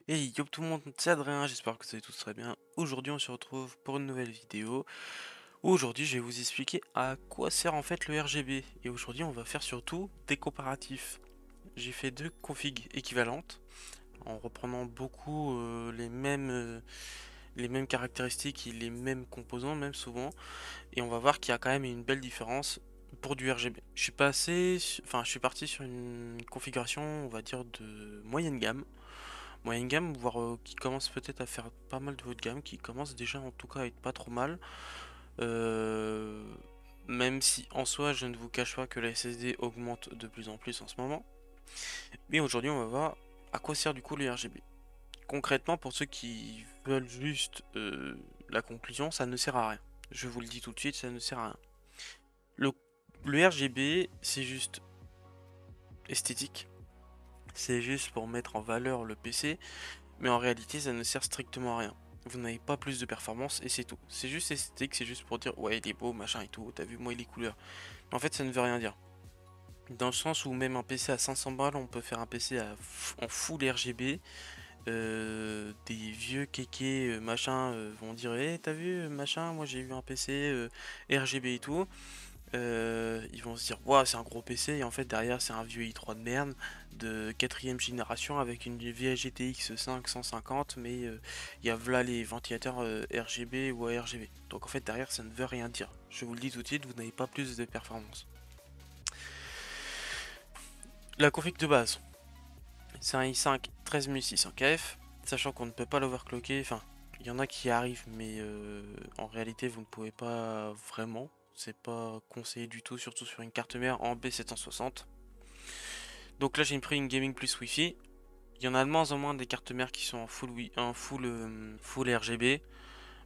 Hey yo tout le monde, c'est Adrien, j'espère que vous allez tous très bien. Aujourd'hui on se retrouve pour une nouvelle vidéo. Aujourd'hui je vais vous expliquer à quoi sert en fait le RGB. Et aujourd'hui on va faire surtout des comparatifs. J'ai fait deux configs équivalentes en reprenant beaucoup les mêmes caractéristiques et les mêmes composants même souvent. Et on va voir qu'il y a quand même une belle différence pour du RGB. Je suis parti sur une configuration on va dire de moyenne gamme. Moyenne gamme, voire qui commence peut-être à faire pas mal de haut de gamme, qui commence déjà en tout cas à être pas trop mal. Euh, Même si en soi je ne vous cache pas que la SSD augmente de plus en plus en ce moment. Mais aujourd'hui on va voir à quoi sert du coup le RGB. Concrètement pour ceux qui veulent juste la conclusion, ça ne sert à rien. Je vous le dis tout de suite, ça ne sert à rien. Le, le RGB c'est juste esthétique, c'est juste pour mettre en valeur le PC. Mais en réalité, ça ne sert strictement à rien. Vous n'avez pas plus de performance et c'est tout. C'est juste esthétique, c'est juste pour dire ouais, il est beau, machin et tout. T'as vu, moi, les couleurs. Mais en fait, ça ne veut rien dire. Dans le sens où même un PC à 500 balles, on peut faire un PC en full RGB. Des vieux kékés machin vont dire eh, t'as vu machin, moi j'ai eu un PC RGB et tout. Ils vont se dire waouh c'est un gros PC et en fait derrière c'est un vieux i3 de merde de quatrième génération avec une vieille GTX 550 mais il y a là les ventilateurs RGB ou ARGB. Donc en fait derrière ça ne veut rien dire. Je vous le dis tout de suite, vous n'avez pas plus de performance. La config de base, c'est un i5 13600KF, sachant qu'on ne peut pas l'overclocker, enfin il y en a qui arrivent mais en réalité vous ne pouvez pas vraiment. C'est pas conseillé du tout, surtout sur une carte mère en B760. Donc là j'ai pris une Gaming Plus Wi-Fi. Il y en a de moins en moins des cartes mères qui sont full RGB.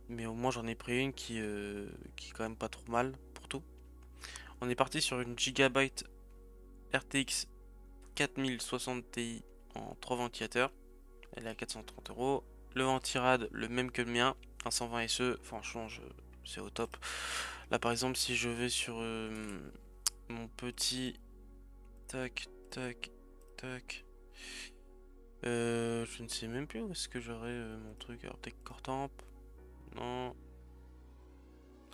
Mais au moins j'en ai pris une qui est quand même pas trop mal pour tout. On est parti sur une Gigabyte RTX 4060 Ti en 3 ventilateurs. Elle est à 430 €. Le ventirad, le même que le mien, un 120 SE. Franchement, c'est au top. Là par exemple, si je vais sur mon petit. Tac, tac, tac. Je ne sais même plus où est-ce que j'aurais mon truc. Alors, Tech Core Temp. Non.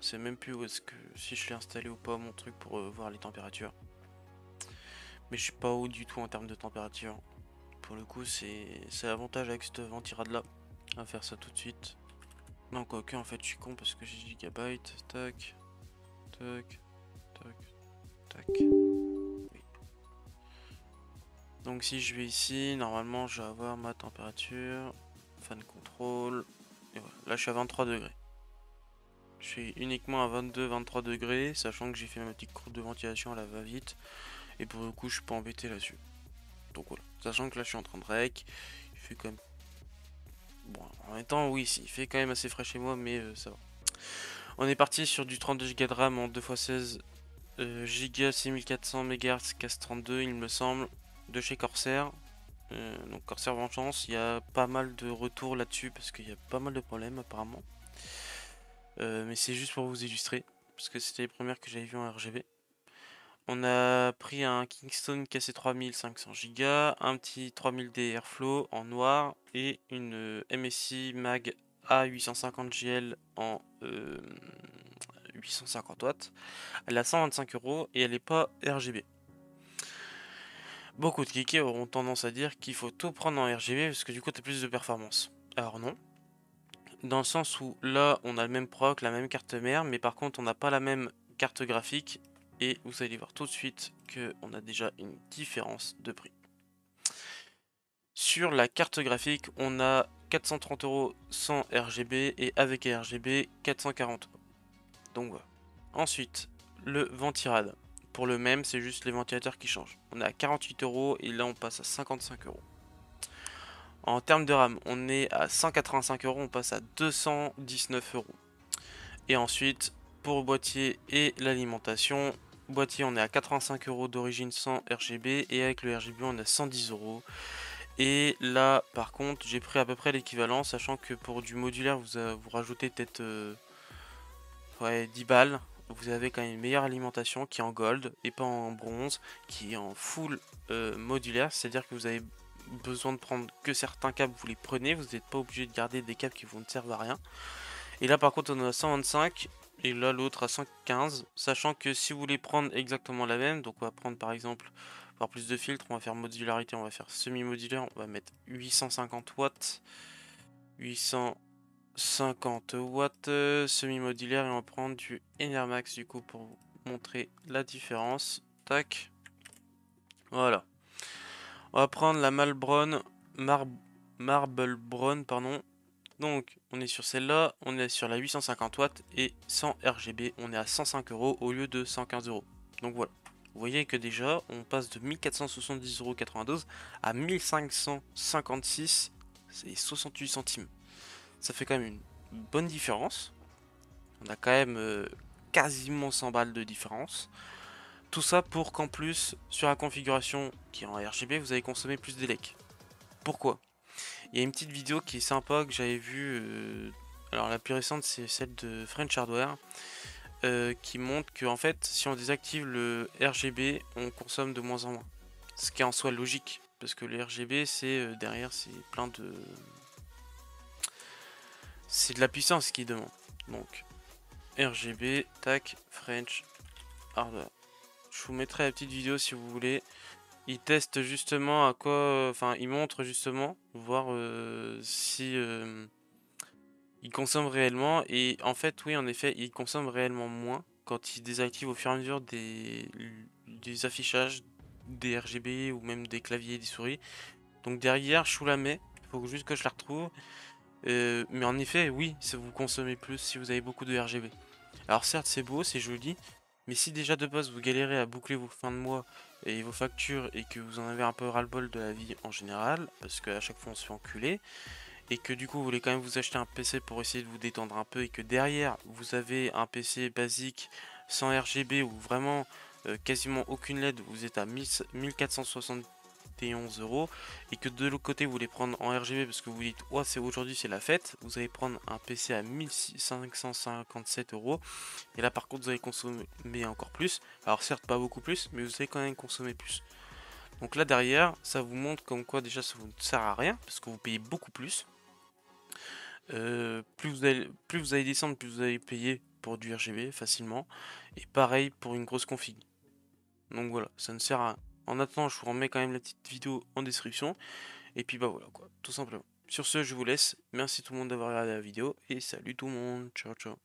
Je sais même plus où est-ce que. Si je l'ai installé ou pas mon truc pour voir les températures. Mais je suis pas haut du tout en termes de température. Pour le coup, c'est l'avantage avec ce ventirad là. On va faire ça tout de suite. Non, quoique, en fait, je suis con parce que j'ai gigabyte. Tac, tac, tac, tac. Oui. Donc, si je vais ici, normalement, je vais avoir ma température. Fan control. Et voilà. Là, je suis à 23 degrés. Je suis uniquement à 22-23 degrés, sachant que j'ai fait ma petite courbe de ventilation à la va-vite. Et pour le coup, je suis pas embêté là-dessus. Donc voilà. Sachant que là, je suis en train de rec. Il fait quand même. Bon, en même temps, oui, il fait quand même assez frais chez moi, mais ça va. On est parti sur du 32 Go de RAM en 2x16 Go 6400 MHz CAS 32, il me semble, de chez Corsair. Donc Corsair Vengeance, il y a pas mal de retours là-dessus parce qu'il y a pas mal de problèmes apparemment. Mais c'est juste pour vous illustrer, parce que c'était les premières que j'avais vues en RGB. On a pris un Kingston KC3000 500 Go, un petit 3000D Airflow en noir et une MSI Mag A850GL en 850 watts. Elle a 125 € et elle n'est pas RGB. Beaucoup de geeks auront tendance à dire qu'il faut tout prendre en RGB parce que du coup tu as plus de performance. Alors non, dans le sens où là on a le même proc, la même carte mère, mais par contre on n'a pas la même carte graphique et vous allez voir tout de suite qu'on a déjà une différence de prix. Sur la carte graphique, on a 430 € sans RGB et avec RGB 440 €. Donc voilà. Ensuite, le ventirad. Pour le même, c'est juste les ventilateurs qui changent. On est à 48 € et là on passe à 55 €. En termes de RAM, on est à 185 €, on passe à 219 €. Et ensuite, pour le boîtier et l'alimentation, boîtier on est à 85 € d'origine sans RGB et avec le RGB on est à 110 €. Et là par contre j'ai pris à peu près l'équivalent, sachant que pour du modulaire vous rajoutez peut-être ouais, 10 balles. Vous avez quand même une meilleure alimentation qui est en gold et pas en bronze, qui est en full modulaire, c'est à dire que vous avez besoin de prendre que certains câbles, vous les prenez, vous n'êtes pas obligé de garder des câbles qui vous ne servent à rien. Et là par contre on en a 125 et là l'autre à 115, sachant que si vous voulez prendre exactement la même, donc on va prendre par exemple par plus de filtres, on va faire modularité, on va faire semi-modulaire, on va mettre 850 watts, 850 watts semi-modulaire et on va prendre du Enermax du coup pour vous montrer la différence. Tac, voilà. On va prendre la Marble Brown, pardon. Donc, on est sur celle-là, on est sur la 850 watts et 100 RGB, on est à 105 euros au lieu de 115 euros. Donc voilà. Vous voyez que déjà, on passe de 1470,92 € à 1556 et 68 centimes. Ça fait quand même une bonne différence. On a quand même quasiment 100 balles de différence. Tout ça pour qu'en plus, sur la configuration qui est en RGB, vous allez consommer plus d'élec. Pourquoi? Il y a une petite vidéo qui est sympa que j'avais vue. Alors la plus récente c'est celle de French Hardware qui montre que en fait si on désactive le RGB on consomme de moins en moins. Ce qui est en soi logique parce que le RGB c'est derrière c'est plein de... C'est de la puissance qui demande. Donc RGB, tac, French Hardware. Je vous mettrai la petite vidéo si vous voulez. Il teste justement à quoi... Enfin il montre justement voir si... il consomme réellement et en fait oui en effet il consomme réellement moins quand il désactive au fur et à mesure des affichages des RGB ou même des claviers et des souris. Donc derrière je vous la mets, il faut juste que je la retrouve. Mais en effet oui ça vous consommez plus si vous avez beaucoup de RGB. Alors certes c'est beau, c'est joli, mais si déjà de base vous galérez à boucler vos fins de mois et vos factures et que vous en avez un peu ras-le-bol de la vie en général, parce qu'à chaque fois on se fait enculer, et que du coup vous voulez quand même vous acheter un PC pour essayer de vous détendre un peu et que derrière vous avez un PC basique sans RGB ou vraiment quasiment aucune LED, vous êtes à 1471 euros et que de l'autre côté vous voulez prendre en RGB parce que vous dites ouais c'est aujourd'hui c'est la fête, vous allez prendre un PC à 1557 euros et là par contre vous allez consommer encore plus, alors certes pas beaucoup plus mais vous allez quand même consommer plus. Donc là derrière ça vous montre comme quoi déjà ça vous ne sert à rien parce que vous payez beaucoup plus. Plus vous allez descendre, plus vous allez payer pour du RGB facilement. Et pareil pour une grosse config. Donc voilà, ça ne sert à rien. En attendant, je vous remets quand même la petite vidéo en description. Et puis bah voilà quoi, tout simplement. Sur ce, je vous laisse. Merci tout le monde d'avoir regardé la vidéo. Et salut tout le monde. Ciao ciao.